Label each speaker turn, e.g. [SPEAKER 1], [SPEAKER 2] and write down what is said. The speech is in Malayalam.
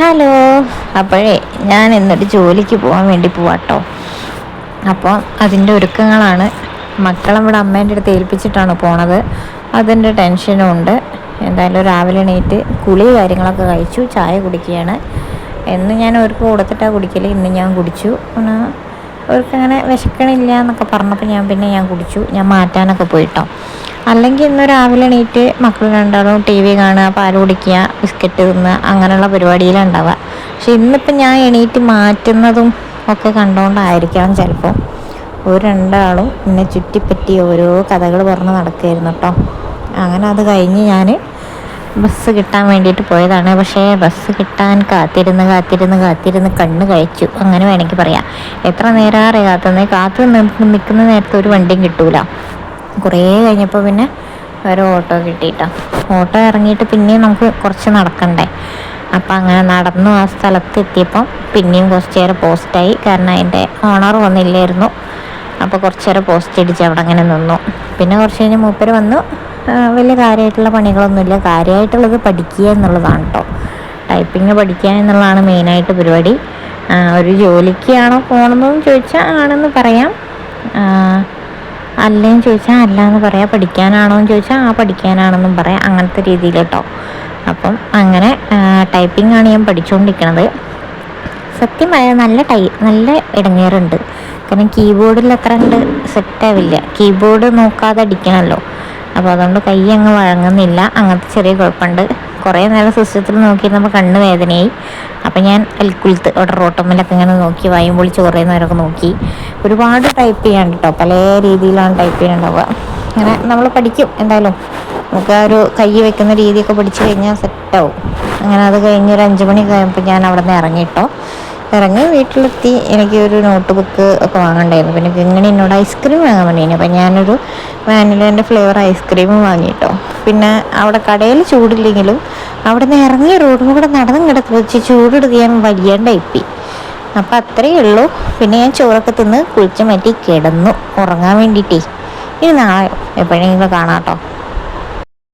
[SPEAKER 1] ഹലോ. അപ്പോഴേ ഞാൻ എന്നിട്ട് ജോലിക്ക് പോകാൻ വേണ്ടി പോവാട്ടോ. അപ്പോൾ അതിൻ്റെ ഒരുക്കങ്ങളാണ്. മക്കളവിടെ അമ്മേൻ്റെ അടുത്ത് ഏൽപ്പിച്ചിട്ടാണ് പോണത്. അതിൻ്റെ ടെൻഷനും ഉണ്ട്. എന്തായാലും രാവിലെ എണീറ്റ് കുളി കാര്യങ്ങളൊക്കെ കഴിച്ചു, ചായ കുടിക്കുകയാണ്. എന്ന് ഞാൻ അവർക്ക് കൊടുത്തിട്ടാണ് കുടിക്കൽ. ഇന്ന് ഞാൻ കുടിച്ചു. അവർക്കങ്ങനെ വിശക്കണില്ല എന്നൊക്കെ പറഞ്ഞപ്പോൾ ഞാൻ കുടിച്ചു. ഞാൻ മാറ്റാനൊക്കെ പോയിട്ടോ. അല്ലെങ്കിൽ ഇന്ന് രാവിലെ എണീറ്റ് മക്കൾ രണ്ടാളും ടി വി കാണുക, പാൽ കുടിക്കുക, ബിസ്ക്കറ്റ് തിന്നുക, അങ്ങനെയുള്ള പരിപാടിയിലാണ് ഉണ്ടാവുക. പക്ഷെ ഇന്നിപ്പം ഞാൻ എണീറ്റ് മാറ്റുന്നതും ഒക്കെ കണ്ടുകൊണ്ടായിരിക്കണം ചിലപ്പോൾ ഒരു രണ്ടാളും എന്നെ ചുറ്റിപ്പറ്റി ഓരോ കഥകൾ പറഞ്ഞ് നടക്കുകയായിരുന്നു കേട്ടോ. അങ്ങനെ അത് കഴിഞ്ഞ് ഞാൻ ബസ് കിട്ടാൻ വേണ്ടിയിട്ട് പോയതാണ്. പക്ഷേ ബസ് കിട്ടാൻ കാത്തിരുന്ന് കണ്ണ് കഴിച്ചു, അങ്ങനെ വേണമെങ്കിൽ പറയാം. എത്ര നേരം കാത്തു നിൽക്കുന്ന നേരത്തെ ഒരു വണ്ടിയും കിട്ടൂല. കുറേ കഴിഞ്ഞപ്പോൾ പിന്നെ ഒരു ഓട്ടോ കിട്ടിയിട്ടോ. ഓട്ടോ ഇറങ്ങിയിട്ട് പിന്നെയും നമുക്ക് കുറച്ച് നടക്കണ്ടേ. അപ്പം അങ്ങനെ നടന്നു ആ സ്ഥലത്ത് എത്തിയപ്പം പിന്നെയും കുറച്ച് നേരം പോസ്റ്റായി. കാരണം അതിൻ്റെ ഓണർ വന്നില്ലായിരുന്നു. അപ്പോൾ കുറച്ച് നേരം പോസ്റ്റ് അടിച്ച് അവിടെ അങ്ങനെ നിന്നു. പിന്നെ കുറച്ച് കഴിഞ്ഞ് മൂപ്പര് വന്നു. വലിയ കാര്യമായിട്ടുള്ള പണികളൊന്നുമില്ല. കാര്യമായിട്ടുള്ളത് പഠിക്കുക എന്നുള്ളതാണ് കേട്ടോ. ടൈപ്പിങ് പഠിക്കുക എന്നുള്ളതാണ് മെയിനായിട്ട് പരിപാടി. ഒരു ജോലിക്കാണോ പോകണമെന്ന് ചോദിച്ചാൽ ആണെന്ന് പറയാം, അല്ലേന്ന് ചോദിച്ചാൽ അല്ല എന്ന് പറയാം. പഠിക്കാനാണോ എന്ന് ചോദിച്ചാൽ പഠിക്കാനാണെന്നും പറയാം. അങ്ങനത്തെ രീതിയിൽ കേട്ടോ. അപ്പം അങ്ങനെ ടൈപ്പിംഗ് ആണ് ഞാൻ പഠിച്ചുകൊണ്ടിരിക്കുന്നത്. സത്യമായ നല്ല ഇടങ്ങേറുണ്ട്. കാരണം കീബോർഡിൽ അത്ര കണ്ട് സെറ്റാവില്ല. കീബോർഡ് നോക്കാതെ അടിക്കണമല്ലോ. അപ്പോൾ അതുകൊണ്ട് കൈ അങ്ങ് വഴങ്ങുന്നില്ല. അങ്ങനത്തെ ചെറിയ കുഴപ്പമുണ്ട്. കുറേ നേരം സിസ്റ്റത്തിൽ നോക്കിയിരുന്നപ്പോൾ കണ്ണ് വേദനയായി. അപ്പം ഞാൻ അൽക്കുലത്ത് അവിടെ റോട്ടമ്മലൊക്കെ ഇങ്ങനെ നോക്കി, വായും പൊളിച്ച് കുറേ നേരമൊക്കെ നോക്കി. ഒരുപാട് ടൈപ്പ് ചെയ്യാൻ കേട്ടോ. പല രീതിയിലാണ് ടൈപ്പ് ചെയ്യാനുണ്ടാവുക. അങ്ങനെ നമ്മൾ പഠിക്കും എന്തായാലും. നമുക്ക് ആ ഒരു കൈ വെക്കുന്ന രീതിയൊക്കെ പഠിച്ചു കഴിഞ്ഞാൽ സെറ്റാവും. അങ്ങനെ അത് കഴിഞ്ഞ് ഒരു 5 മണി കഴിയുമ്പോൾ ഞാൻ അവിടെ നിന്ന് ഇറങ്ങി വീട്ടിലെത്തി. എനിക്ക് ഒരു നോട്ട് ബുക്ക് ഒക്കെ വാങ്ങണ്ടായിരുന്നു. പിന്നെ ഇങ്ങനെ എന്നോട് ഐസ്ക്രീം വാങ്ങാൻ വേണ്ടിയിരുന്നു. അപ്പം ഞാനൊരു വാനിലേൻ്റെ ഫ്ലേവർ ഐസ്ക്രീമും വാങ്ങിയിട്ടോ. പിന്നെ അവിടെ കടയിൽ ചൂടില്ലെങ്കിലും അവിടെ നിന്ന് ഇറങ്ങിയ റോഡും കൂടെ നടന്നും കിടത്ത് വെച്ച് ചൂടെടുത്ത് ഞാൻ വലിയണ്ടായിപ്പി. അപ്പം അത്രയേ ഉള്ളൂ. പിന്നെ ഞാൻ ചോറൊക്കെ തിന്ന് കുളിച്ച് മാറ്റി കിടന്നു ഉറങ്ങാൻ വേണ്ടിയിട്ടേ. ഇനി നാളെ എപ്പോഴെങ്കിലും കാണാം കേട്ടോ.